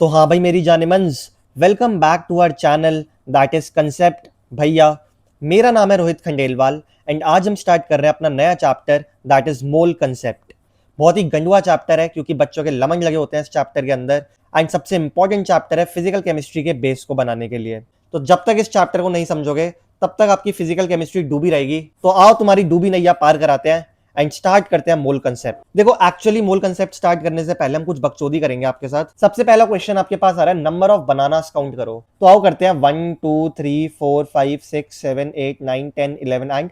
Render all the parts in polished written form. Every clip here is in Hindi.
तो हाँ भाई मेरी जानेमंस, welcome back to our channel that is concept. भैया मेरा नाम है रोहित खंडेलवाल एंड आज हम स्टार्ट कर रहे हैं अपना नया chapter that is mole concept. बहुत ही गंदुआ चैप्टर है क्योंकि बच्चों के लमन लगे होते हैं इस चैप्टर के अंदर एंड सबसे इंपॉर्टेंट चैप्टर है फिजिकल केमिस्ट्री के बेस को बनाने के लिए। तो जब तक इस चैप्टर को नहीं समझोगे तब तक आपकी फिजिकल केमिस्ट्री डूबी रहेगी। तो आओ तुम्हारी डूबी नैया पार कराते हैं एंड स्टार्ट करते हैं मोल कंसेप्ट। देखो एक्चुअली मोल कंसेप्ट स्टार्ट करने से पहले हम कुछ बकचोदी करेंगे आपके साथ। सबसे पहला क्वेश्चन आपके पास आ रहा है नंबर ऑफ बनानास काउंट करो। तो आओ करते हैं 1 2 3 4 5 6 7 8 9 10 11 एंड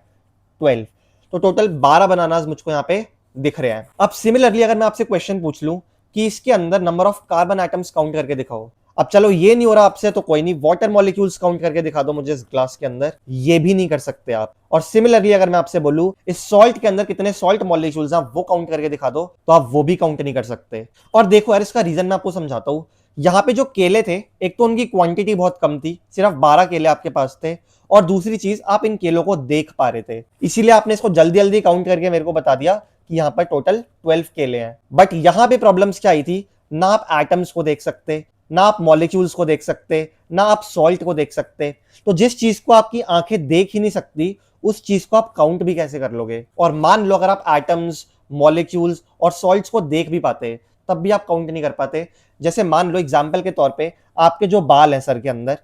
12। तो टोटल 12 बनानास मुझको यहाँ पे दिख रहे हैं। अब सिमिलरली अगर मैं आपसे क्वेश्चन पूछ लूं कि इसके अंदर number of carbon atoms count करके दिखाओ। अब चलो ये नहीं हो रहा आपसे तो कोई नहीं, वाटर मॉलिक्यूल्स काउंट करके दिखा दो मुझे इस ग्लास के अंदर। ये भी नहीं कर सकते आप। और सिमिलरली अगर मैं आपसे बोलूं इस सॉल्ट के अंदर कितने सॉल्ट मॉलिक्यूल्स हैं वो काउंट करके दिखा दो तो आप वो भी काउंट नहीं कर सकते। और देखो यार इसका रीजन मैं आपको समझाता हूं। यहाँ पे जो केले थे एक तो उनकी क्वांटिटी बहुत कम थी, सिर्फ 12 केले आपके पास थे, और दूसरी चीज आप इन केलों को देख पा रहे थे, इसीलिए आपने इसको जल्दी जल्दी काउंट करके मेरे को बता दिया कि यहाँ पर टोटल 12 केले हैं। बट यहाँ पे प्रॉब्लम्स क्या आई थी, ना आप एटम्स को देख सकते, ना आप मॉलिक्यूल्स को देख सकते, ना आप सॉल्ट को देख सकते। तो जिस चीज को आपकी आंखें देख ही नहीं सकती उस चीज को आप काउंट भी कैसे कर लोगे। और मान लो अगर आप एटम्स, मॉलिक्यूल्स और सॉल्ट्स को देख भी पाते तब भी आप काउंट नहीं कर पाते। जैसे मान लो एग्जाम्पल के तौर पे आपके जो बाल हैं सर के अंदर,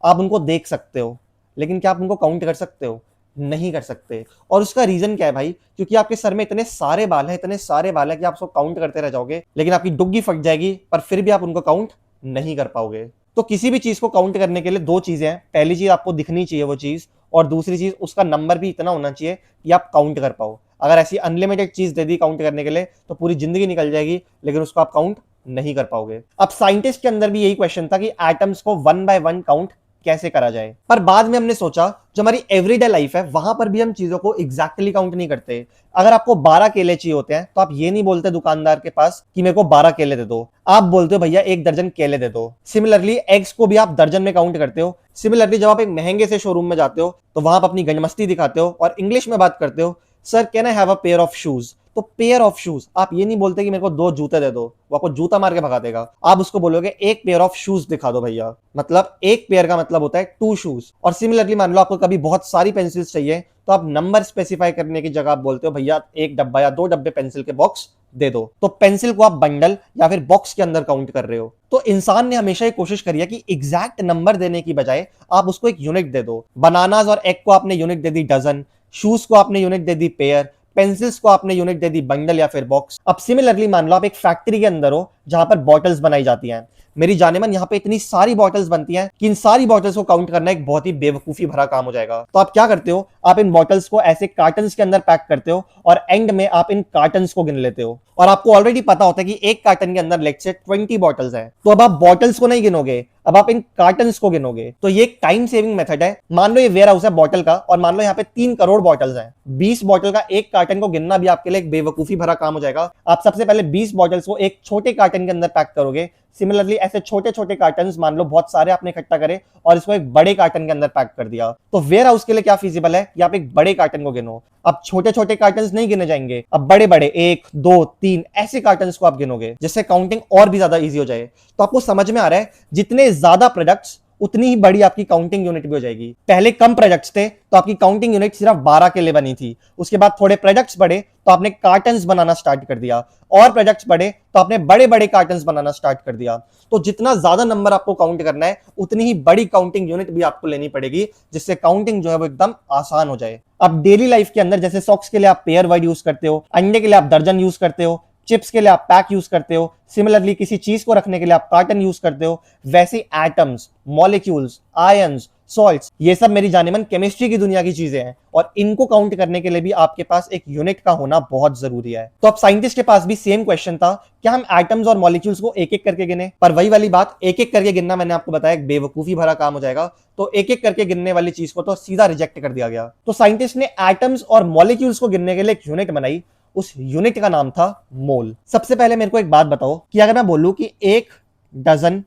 आप उनको देख सकते हो लेकिन क्या आप उनको काउंट कर सकते हो? नहीं कर सकते। और उसका रीजन क्या है भाई? क्योंकि आपके सर में इतने सारे बाल हैं, इतने सारे बाल हैं कि आप उसको काउंट करते रह जाओगे लेकिन आपकी डुग्गी फट जाएगी पर फिर भी आप उनको काउंट नहीं कर पाओगे। तो किसी भी चीज को काउंट करने के लिए दो चीजें हैं, पहली चीज आपको दिखनी चाहिए वो चीज, और दूसरी चीज उसका नंबर भी इतना होना चाहिए कि आप काउंट कर पाओ। अगर ऐसी अनलिमिटेड चीज दे दी काउंट करने के लिए तो पूरी जिंदगी निकल जाएगी लेकिन उसको आप काउंट नहीं कर पाओगे। अब साइंटिस्ट के अंदर भी यही क्वेश्चन था कि एटम्स को वन बाय वन काउंट कैसे करा जाए। पर बाद में हमने सोचा जो हमारी एवरीडे लाइफ है वहां पर भी हम चीजों को एग्जैक्टली काउंट नहीं करते। अगर आपको 12 केले चाहिए होते हैं तो आप ये नहीं बोलते दुकानदार के पास कि मेरे को 12 केले दे दो, आप बोलते हो भैया 1 दर्जन केले दे दो। सिमिलरली एग्स को भी आप दर्जन में काउंट करते हो। सिमिलरली जब आप एक महंगे से शोरूम में जाते हो तो वहां आप अपनी गंजमस्ती दिखाते हो और इंग्लिश में बात करते हो, sir can I have a pair of shoes. तो पेयर ऑफ शूज, आप ये नहीं बोलते कि मेरे को 2 जूते दे दो, वो आपको जूता मार के भगा देगा। आप उसको बोलोगे एक पेयर ऑफ शूज दिखा दो भैया। मतलब एक पेयर का मतलब होता है 2 शूज। और सिमिलरली मान लो आपको कभी बहुत सारी पेंसिल्स चाहिए तो आप नंबर स्पेसिफाई करने की जगह आप बोलते हो भैया 1 डब्बा या 2 डब्बे पेंसिल के बॉक्स दे दो। तो पेंसिल को आप बंडल या फिर बॉक्स के अंदर काउंट कर रहे हो। तो इंसान ने हमेशा ये कोशिश करी है कि एग्जैक्ट नंबर देने की बजाय आप उसको एक यूनिट दे दो। बनानास और एग को आपने यूनिट दे दी डजन, शूज को आपने यूनिट दे दी पेयर, पेंसिल्स को आपने यूनिट दे दी बंडल या फिर बॉक्स। अब सिमिलरली मान लो आप एक फैक्ट्री के अंदर हो जहां पर बॉटल्स बनाई जाती हैं। मेरी जानेमन यहाँ पे इतनी सारी बॉटल्स बनती हैं कि इन सारी बॉटल्स को काउंट करना एक बहुत ही बेवकूफी भरा काम हो जाएगा। तो आप क्या करते हो, आप इन बॉटल्स को ऐसे कार्टन्स के अंदर पैक करते हो और एंड में आप इन कार्टन्स को गिन लेते हो। और आपको ऑलरेडी पता होता है कि एक कार्टन के अंदर लेट्स से 20 बॉटल्स हैं। तो अब आप बॉटल्स को नहीं गिनोगे, अब आप इन कार्टन्स को गिनोगे। तो ये एक टाइम सेविंग मेथड है। मान लो ये वेयर हाउस है बॉटल का और मान लो यहाँ पे 3 करोड़ बॉटल्स हैं। 20 बॉटल का एक कार्टन को गिनना भी आपके लिए एक बेवकूफी भरा काम हो जाएगा। आप सबसे पहले 20 बॉटल्स को एक छोटे कार्टन के अंदर पैक करोगे। सिमिलरली ऐसे छोटे छोटे कार्टन्स मान लो बहुत सारे आपने इकट्ठा करे और इसको एक बड़े कार्टन के अंदर पैक कर दिया। तो वेयर हाउस के लिए क्या फीजिबल है कि आप एक बड़े कार्टन को गिनो। अब छोटे छोटे कार्टन्स नहीं गिने जाएंगे, अब बड़े बड़े 1 2 3 ऐसे कार्टन्स को आप गिनोगे जिससे काउंटिंग और भी ज्यादा इजी हो जाए। तो आपको समझ में आ रहा है जितने ज्यादा प्रोडक्ट्स उतनी ही बड़ी आपकी काउंटिंग यूनिट भी हो जाएगी। पहले कम प्रोडक्ट्स थे तो आपकी काउंटिंग यूनिट सिर्फ 12 के लिए बनी थी। उसके बाद थोड़े प्रोडक्ट्स बढ़े तो आपने कार्टन्स बनाना स्टार्ट कर दिया, और प्रोडक्ट्स बढ़े तो आपने बड़े बड़े कार्टन्स बनाना स्टार्ट कर दिया। तो जितना ज्यादा नंबर आपको काउंट करना है उतनी ही बड़ी काउंटिंग यूनिट भी आपको लेनी पड़ेगी जिससे काउंटिंग जो है वो एकदम आसान हो जाए। अब डेली लाइफ के अंदर जैसे सॉक्स के लिए आप पेयर वर्ड यूज करते हो, अंडे के लिए आप दर्जन यूज करते हो, चिप्स के लिए आप पैक यूज करते हो, सिमिलरली किसी चीज को रखने के लिए आप कार्टन यूज करते हो, वैसे एटम्स, मॉलिक्यूल्स, आयंस, सॉल्ट्स, ये सब मेरी जानेमन केमिस्ट्री की दुनिया की चीजें हैं और इनको काउंट करने के लिए भी आपके पास एक यूनिट का होना बहुत जरूरी है। तो अब साइंटिस्ट के पास भी सेम क्वेश्चन था, क्या हम एटम्स और मॉलिक्यूल्स को एक एक करके गिने? पर वही वाली बात, एक एक करके गिनना मैंने आपको बताया एक बेवकूफी भरा काम हो जाएगा। तो एक एक करके गिनने वाली चीज को तो सीधा रिजेक्ट कर दिया गया। तो साइंटिस्ट ने एटम्स और मॉलिक्यूल्स को गिनने के लिए एक यूनिट बनाई, उस यूनिट का नाम था मोल। सबसे पहले मेरे को एक बात बताओ कि अगर मैं बोलूं कि 1 डजन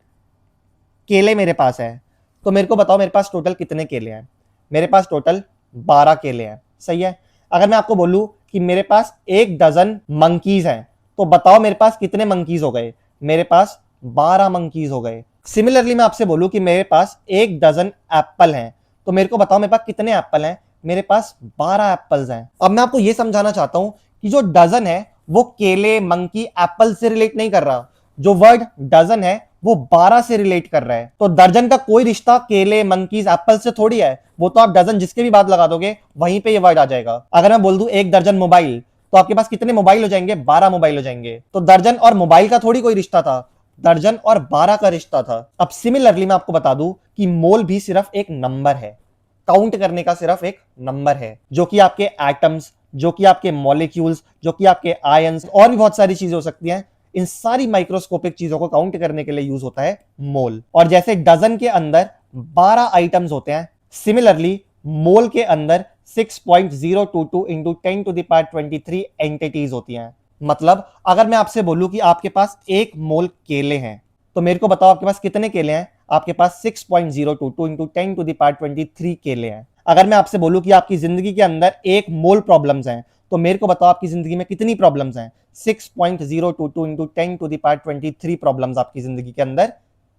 केले मेरे पास है तो मेरे को बताओ मेरे पास टोटल कितने केले हैं? मेरे पास टोटल 12 केले हैं, सही है। अगर मैं आपको बोलूं कि मेरे पास 1 डजन मंकीज हैं तो बताओ मेरे पास कितने मंकीज हो गए? मेरे पास 12 मंकीज हो गए। सिमिलरली मैं आपसे बोलूं कि मेरे पास 1 डजन एप्पल हैं, तो मेरे को बताओ मेरे पास कितने एप्पल हैं? मेरे पास 12 एप्पल्स हैं। अब मैं आपको यह समझाना चाहता हूं कि जो डजन है वो केले, मंकी, एप्पल से रिलेट नहीं कर रहा। जो वर्ड डजन है वो 12 से रिलेट कर रहा है। तो दर्जन का कोई रिश्ता केले, मंकीज, एप्पल से थोड़ी है। वो तो आप डजन जिसके भी बाद लगा दोगे वहीं पे ये वर्ड आ जाएगा। अगर मैं बोल दूं 1 दर्जन मोबाइल, तो आपके पास कितने मोबाइल हो जाएंगे? 12 मोबाइल हो जाएंगे। तो दर्जन और मोबाइल का थोड़ी कोई रिश्ता था, दर्जन और 12 का रिश्ता था। अब सिमिलरली मैं आपको बता दूं कि मोल भी सिर्फ एक नंबर है, काउंट करने का सिर्फ एक नंबर है, जो कि आपके एटम्स, जो कि आपके मॉलिक्यूल्स, जो कि आपके आयंस और भी बहुत सारी चीजें हो सकती हैं, इन सारी माइक्रोस्कोपिक चीजों को काउंट करने के लिए यूज होता है मोल। और जैसे डजन के अंदर 12 आइटम्स होते हैं, सिमिलरली मोल के अंदर 6.022 into 10 to the power 23 entities होती हैं। मतलब अगर मैं आपसे बोलूं कि आपके पास 1 मोल केले हैं, तो मेरे को बताओ आपके पास कितने केले हैं? आपके पास 6.022 इंटू 10 टू द पावर 23 केले हैं। अगर मैं आपसे बोलूं कि आपकी जिंदगी के अंदर 1 मोल प्रॉब्लम्स हैं, तो मेरे को बताओ आपकी जिंदगी में कितनी प्रॉब्लम्स हैं? 6.022 into 10 to the power 23 problems आपकी जिंदगी के अंदर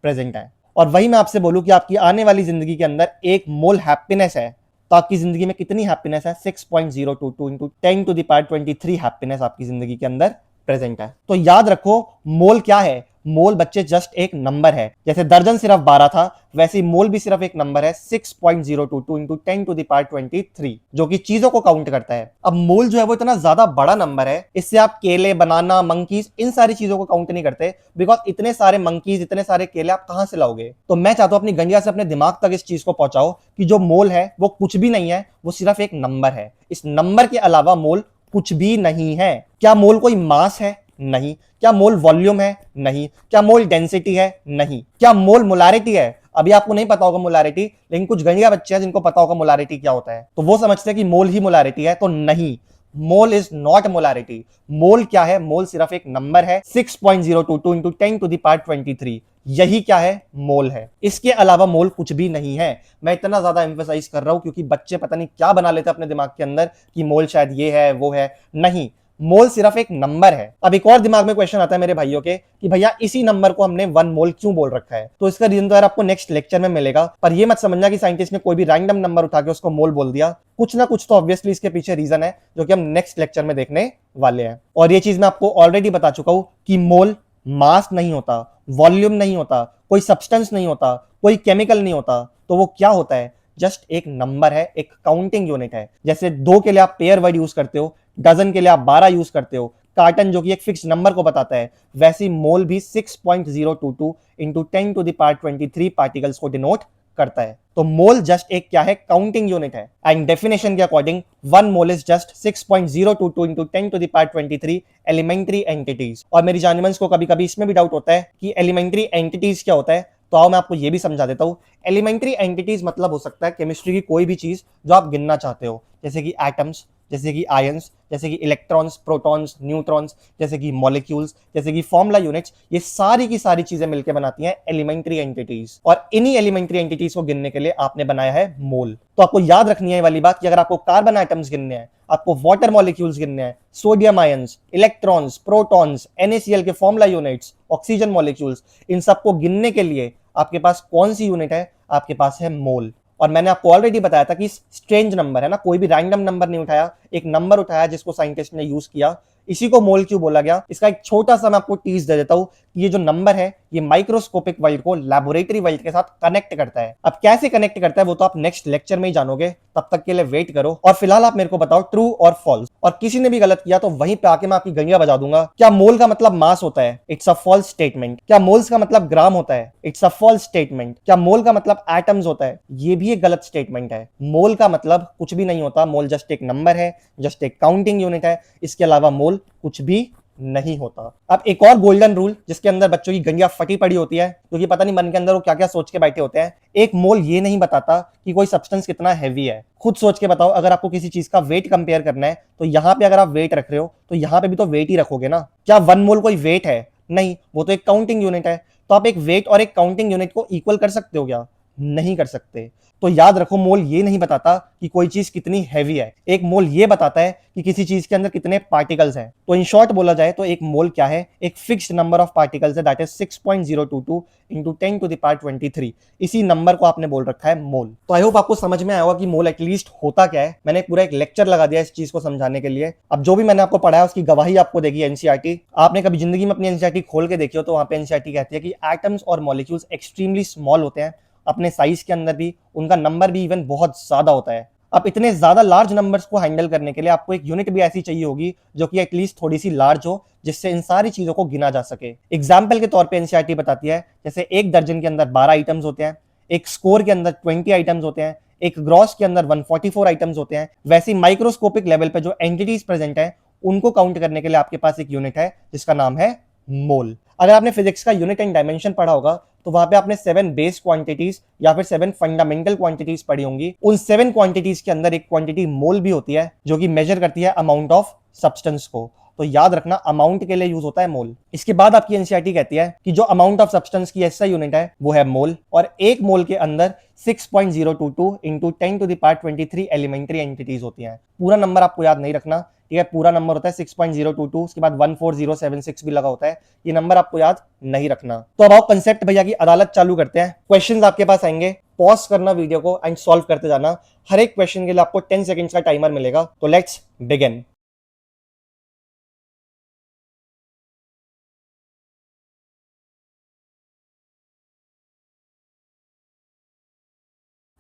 प्रेजेंट है। और वही मैं आपसे बोलूं कि आपकी आने वाली जिंदगी के अंदर 1 मोल हैप्पीनेस है, तो आपकी जिंदगी में कितनी हैप्पीनेस है? 6.022 into 10 to the power 23 happiness आपकी जिंदगी के अंदर प्रेजेंट है। तो याद रखो, मोल क्या है? मोल बच्चे जस्ट एक नंबर है। जैसे दर्जन सिर्फ 12 था, वैसे मोल भी सिर्फ एक नंबर है, 6.022 इंटू 10 टू द पावर 23, जो कि चीजों को काउंट करता है। अब मोल जो है वो इतना ज्यादा बड़ा नंबर है, इससे आप केले, बनाना, मंकीज, इन सारी चीजों को काउंट नहीं करते, बिकॉज इतने सारे मंकीज, इतने सारे केले आप कहां से लाओगे? तो मैं चाहता हूं अपनी गंजिया से अपने दिमाग तक इस चीज को पहुंचाओ कि जो मोल है वो कुछ भी नहीं है, वो सिर्फ एक नंबर है। इस नंबर के अलावा मोल कुछ भी नहीं है। क्या मोल कोई मास है? नहीं। क्या मोल वॉल्यूम है? नहीं। क्या मोल डेंसिटी है? नहीं। क्या मोल मोलारिटी है? अभी आपको नहीं पता होगा मोलारिटी, लेकिन कुछ गणिया बच्चे हैं जिनको पता होगा मोलारिटी क्या होता है, तो वो समझते हैं कि मोल ही मोलारिटी है। तो नहीं, मोल इज नॉट मोलारिटी। मोल क्या है? मोल सिर्फ एक नंबर है, 6.022 इंटू 10 टू द पावर 23। यही क्या है? मोल है। इसके अलावा मोल कुछ भी नहीं है। मैं इतना ज्यादा एम्फेसाइज कर रहा हूं क्योंकि बच्चे पता नहीं क्या बना लेते अपने दिमाग के अंदर कि मोल शायद ये है वो है। नहीं, मोल सिर्फ एक नंबर है। अब एक और दिमाग में क्वेश्चन आता है मेरे भाइयों के कि भैया इसी नंबर को हमने 1 मोल क्यों बोल रखा है? तो इसका रीजन तो यार आपको नेक्स्ट लेक्चर में मिलेगा, पर ये मत समझना कि साइंटिस्ट ने कोई भी रैंडम नंबर उठा के उसको मोल बोल दिया। कुछ ना कुछ तो ऑब्वियसली इसके पीछे रीजन है, जो कि हम नेक्स्ट लेक्चर में देखने वाले हैं। और ये चीज मैं आपको ऑलरेडी बता चुका हूं कि मोल मास नहीं होता, वॉल्यूम नहीं होता, कोई सब्सटेंस नहीं होता, कोई केमिकल नहीं होता। तो वो क्या होता है? जस्ट एक नंबर है, एक काउंटिंग यूनिट है। जैसे 2 के लिए आप पेयर वर्ड यूज करते हो, डजन के लिए आप 12 यूज करते हो, कार्टन जो कि एक फिक्स नंबर को बताता है, वैसे मोल भी 6.022 into 10 to the power 23 particles को डिनोट करता है। तो मोल जस्ट एक क्या है? काउंटिंग यूनिट है। एंड डेफिनेशन के according 1 mole is just 6.022 into 10 to the power 23 elementary entities. और मेरी जानवंश को कभी कभी इसमें भी डाउट होता है कि एलिमेंट्री एंटिटीज क्या होता है, तो आओ मैं आपको ये भी समझा देता हूं। एलिमेंट्री एंटिटीज मतलब हो सकता है केमिस्ट्री की कोई भी चीज जो आप गिनना चाहते हो, जैसे कि एटम्स, जैसे कि आयंस, जैसे कि इलेक्ट्रॉन्स, प्रोटॉन्स, न्यूट्रॉन्स, जैसे कि मॉलिक्यूल्स, जैसे कि फॉर्मूला यूनिट्स। ये सारी की सारी चीजें मिलकर बनाती हैं एलिमेंट्री एंटिटीज। और इन्हीं एलिमेंट्री एंटिटीज को गिनने के लिए आपने बनाया है मोल। तो आपको याद रखनी है वाली बात कि अगर आपको कार्बन आइटम्स गिनने हैं, आपको वाटर मॉलिक्यूल्स गिनने हैं, sodium ions, electrons, protons, NaCl के फॉर्मूला यूनिट्स, ऑक्सीजन मॉलिक्यूल्स, इन सबको गिनने के लिए आपके पास कौन सी यूनिट है? आपके पास है मोल। और मैंने आपको ऑलरेडी बताया था कि स्ट्रेंज नंबर है ना, कोई भी रैंडम नंबर नहीं उठाया, एक नंबर उठाया जिसको साइंटिस्ट ने यूज किया। इसी को मोल क्यों बोला गया? इसका एक छोटा सा मैं आपको टीज दे देता हूं कि ये जो नंबर है ये माइक्रोस्कोपिक वर्ल्ड को लैबोरेटरी वर्ल्ड के साथ कनेक्ट करता है। अब कैसे कनेक्ट करता है वो तो आप नेक्स्ट लेक्चर में ही जानोगे, तब तक के लिए वेट करो। और फिलहाल आप मेरे को बताओ ट्रू और फॉल्स, और किसी ने भी गलत किया तो वहीं पे आके मैं आपकी गंगा बजा दूंगा। क्या मोल का मतलब मास होता है? It's a false statement. क्या मोल्स का मतलब ग्राम होता है? It's a false statement. क्या मोल का मतलब एटम्स होता है? ये भी एक गलत स्टेटमेंट है। मोल का मतलब कुछ भी नहीं होता। मोल जस्ट एक नंबर है, जस्ट एक काउंटिंग यूनिट है। इसके अलावा मोल कुछ भी नहीं होता। अब एक और गोल्डन रूल जिसके अंदर बच्चों की गंजिया फटी पड़ी होती है, क्योंकि पता नहीं मन के अंदर वो क्या क्या सोच के बैठे होते हैं। एक मोल ये नहीं बताता कि कोई सब्सटेंस कितना हैवी है। खुद सोच के बताओ, अगर आपको किसी चीज का वेट कंपेयर करना है, तो यहाँ पे अगर आप वेट रख रहे हो तो यहाँ पे भी तो वेट ही रखोगे ना। क्या 1 मोल कोई वेट है? नहीं, वो तो एक काउंटिंग यूनिट है। तो आप एक वेट और एक काउंटिंग यूनिट को इक्वल कर सकते हो क्या? नहीं कर सकते। तो याद रखो, मोल ये नहीं बताता कि कोई चीज कितनी हैवी है, एक मोल ये बताता है कि किसी चीज के अंदर कितने पार्टिकल्स हैं। तो इन शॉर्ट बोला जाए तो एक मोल क्या है, एक फिक्स्ड नंबर ऑफ पार्टिकल्स है, that is 6.022 into 10 to the power 23। इसी नंबर को आपने बोल रखा है मोल। तो आई होप आपको समझ में आया होगा कि मोल एटलीस्ट होता क्या है। मैंने पूरा एक लेक्चर लगा दिया इस चीज को समझाने के लिए। अब जो भी मैंने आपको पढ़ाया उसकी गवाही आपको देगी एनसीईआरटी। आपने कभी जिंदगी में अपनी एनसीईआरटी खोल के देखी हो तो वहां पे एनसीईआरटी कहती है कि एटम्स और मॉलिक्यूल्स एक्सट्रीमली स्मॉल होते हैं अपने साइज के अंदर भी, उनका नंबर भी इवन बहुत ज्यादा होता है। अब इतने ज्यादा लार्ज नंबर्स को हैंडल करने के लिए आपको एक यूनिट भी ऐसी चाहिए होगी जो कि एटलीस्ट थोड़ी सी लार्ज हो, जिससे इन सारी चीजों को गिना जा सके। एग्जाम्पल के तौर पे एनसीईआरटी बताती है जैसे एक दर्जन के अंदर 12 आइटम्स होते हैं, एक स्कोर के अंदर 20 आइटम्स होते हैं, एक ग्रॉस के अंदर 144 आइटम्स होते हैं। वैसे माइक्रोस्कोपिक लेवल पे जो एंटिटीज प्रेजेंट है उनको काउंट करने के लिए आपके पास एक यूनिट है जिसका नाम है मोल। अगर आपने फिजिक्स का यूनिट एंड डायमेंशन पढ़ा होगा तो वहां पे आपने 7 बेस क्वांटिटीज या फिर 7 फंडामेंटल क्वांटिटीज पढ़ी होंगी। उन 7 क्वांटिटीज के अंदर एक क्वांटिटी मोल भी होती है जो कि मेजर करती है अमाउंट ऑफ सब्सटेंस को। तो याद रखना, अमाउंट के लिए यूज होता है मोल। इसके बाद आपकी एनसीईआरटी कहती है कि जो अमाउंट ऑफ सब्सटेंस की ऐसा यूनिट है वो है मोल, और एक मोल के अंदर 6.022 into 10 to the power 23 elementary entities होती हैं। पूरा नंबर आपको याद नहीं रखना, ठीक है। पूरा नंबर होता है 6.022, उसके बाद 14076 भी लगा होता है। ये नंबर आपको याद नहीं रखना। तो अब आओ कंसेप्ट भैया की अदालत चालू करते हैं। क्वेश्चंस आपके पास आएंगे, पॉज करना वीडियो को एंड सॉल्व करते जाना। हर एक क्वेश्चन के लिए आपको 10 सेकंड्स का टाइमर मिलेगा। तो लेट्स बिगिन।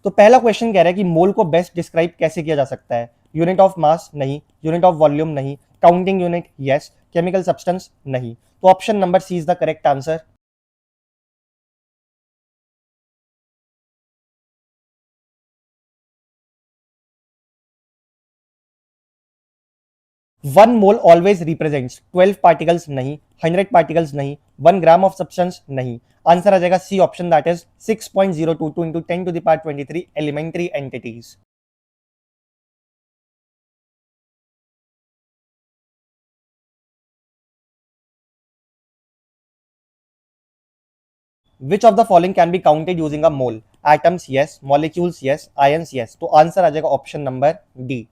तो पहला क्वेश्चन कह रहा है कि मोल को बेस्ट डिस्क्राइब कैसे किया जा सकता है। यूनिट ऑफ मास नहीं, यूनिट ऑफ वॉल्यूम नहीं, counting unit yes, chemical substance नहीं। तो option number C is the correct answer. 1 mole always represents 12 particles नहीं, 100 पार्टिकल्स नहीं, 1 ग्राम ऑफ सब्सटेंस नहीं। आंसर आ जाएगा C option, that is 6.022 into 10 to the power 23 elementary entities. Which of the following can be counted using a mole. Atoms yes, molecules yes, ions yes. तो आंसर आ जाएगा option number D.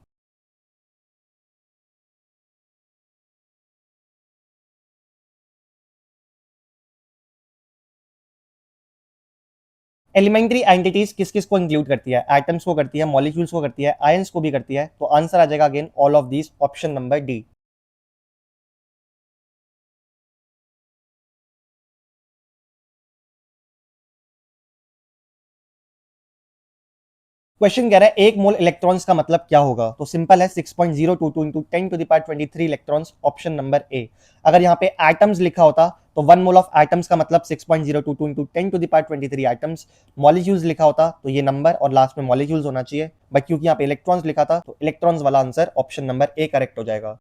Elementary entities किस किस को इंक्लूड करती है? एटम्स को करती है, मॉलिक्यूल्स को करती है, आयंस को भी करती है। तो आंसर आ जाएगा again all of these, option number D. Question कह रहा है एक मोल इलेक्ट्रॉन्स का मतलब क्या होगा। तो सिंपल है, 6.022 into 10 to the power 23 electrons, option number A. अगर यहाँ पे एटम्स लिखा होता तो 1 मोल ऑफ एटम्स का मतलब 6.022 into 10 to the power 23 atoms. Molecules लिखा होता तो ये नंबर और लास्ट में मॉलिक्यूल्स होना चाहिए, बट क्योंकि यहाँ पे इलेक्ट्रॉन्स लिखा था तो इलेक्ट्रॉन्स वाला answer option number A correct हो जाएगा।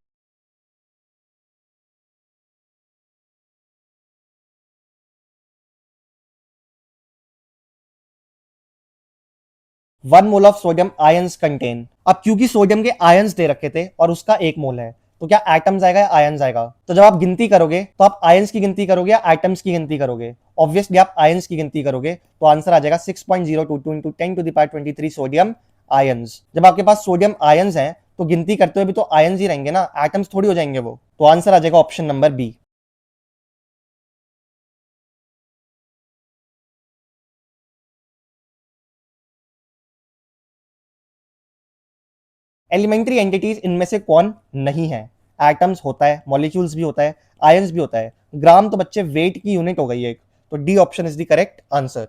One mole of sodium ions contain. अब क्योंकि सोडियम के आयंस दे रखे थे और उसका 1 मोल है, तो क्या एटम्स आएगा या आयंस आएगा? तो जब आप गिनती करोगे तो आप आयंस की गिनती करोगे या एटम्स की गिनती करोगे? ऑब्वियसली आप आयंस की गिनती करोगे, तो आंसर आ जाएगा 6.022 into 10 to the power 23 sodium ions. जब आपके पास सोडियम आयंस है तो गिनती करते हुए भी तो आयंस ही रहेंगे ना, एटम्स थोड़ी हो जाएंगे वो। तो आंसर आ जाएगा option number B. Elementary entities इनमें से कौन नहीं है? एटम्स होता है, मॉलिक्यूल्स भी होता है, आयंस भी होता है। ग्राम तो बच्चे वेट की यूनिट हो गई एक। तो D option is the correct answer.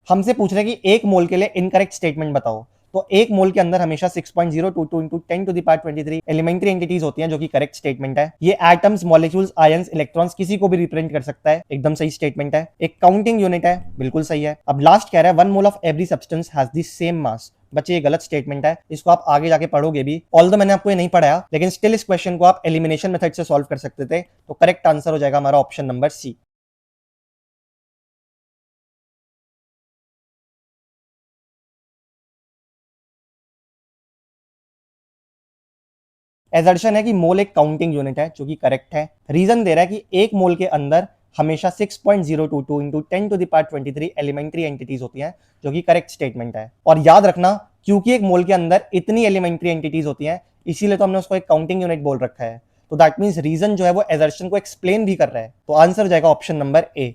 हमसे पूछ रहे हैं कि एक मोल के लिए इनकरेक्ट स्टेटमेंट बताओ। तो एक मोल के अंदर हमेशा 6.022 into 10 to the power 23 elementary entities होती हैं, जो कि करेक्ट स्टेटमेंट है। ये एटम्स, मॉलिक्यूल्स, आयंस, इलेक्ट्रॉन्स किसी को भी रिप्रेजेंट कर सकता है, एकदम सही स्टेटमेंट है। एक काउंटिंग यूनिट है, बिल्कुल सही है। अब लास्ट कह रहा है 1 mole of every substance has the same mass. बच्चे ये गलत स्टेटमेंट है, इसको आप आगे जाके पढ़ोगे भी। ऑल्दो मैंने आपको ये नहीं पढ़ाया, लेकिन स्टिल इस क्वेश्चन को आप एलिमिनेशन मेथड से सॉल्व कर सकते थे। तो करेक्ट आंसर हो जाएगा हमारा ऑप्शन नंबर सी। एजर्शन है कि मोल एक काउंटिंग यूनिट है, जो कि करेक्ट है। रीजन दे रहा है कि एक मोल के अंदर हमेशा 6.022 इंटू 10⁻23 एलिमेंट्री एंटिटीज होती हैं, जो कि करेक्ट स्टेटमेंट है। और याद रखना, क्योंकि एक मोल के अंदर इतनी एलिमेंट्री एंटिटीज होती हैं, इसीलिए तो हमने उसको एक काउंटिंग यूनिट बोल रखा है। तो दैट मीन्स रीजन जो है वो एजर्शन को एक्सप्लेन भी कर रहा है। तो आंसर हो जाएगा ऑप्शन नंबर ए।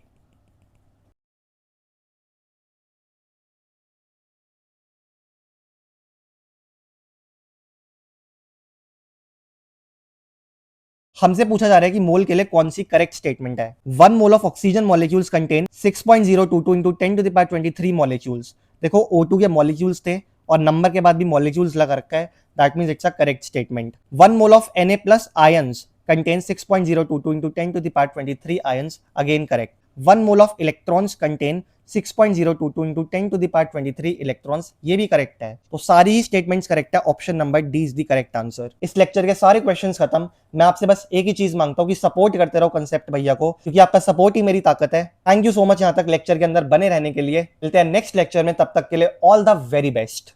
हमसे पूछा जा रहा है कि मोल के लिए कौन सी करेक्ट स्टेटमेंट है। 1 mole of oxygen molecules contain 6.022 into 10⁻23 molecules. देखो O2 के मॉलिक्यूल्स थे और नंबर के बाद भी मॉलिक्यूल्स लगा रखा है, that means it's a correct statement. 1 mole of Na plus ions contains 6.022 into 10⁻23 ions, again correct. 1 mole of electrons contain 6.022 into 10⁻23 electrons, ये भी करेक्ट है। तो सारी ही स्टेटमेंट्स करेक्ट है, option number D is the correct answer. इस लेक्चर के सारे क्वेश्चंस खत्म। मैं आपसे बस एक ही चीज मांगता हूँ कि सपोर्ट करते रहो कंसेप्ट भैया को, क्योंकि आपका सपोर्ट ही मेरी ताकत है। थैंक यू सो मच यहाँ तक लेक्चर के अंदर बने रहने के लिए। मिलते हैं नेक्स्ट लेक्चर में, तब तक के लिए ऑल द वेरी बेस्ट।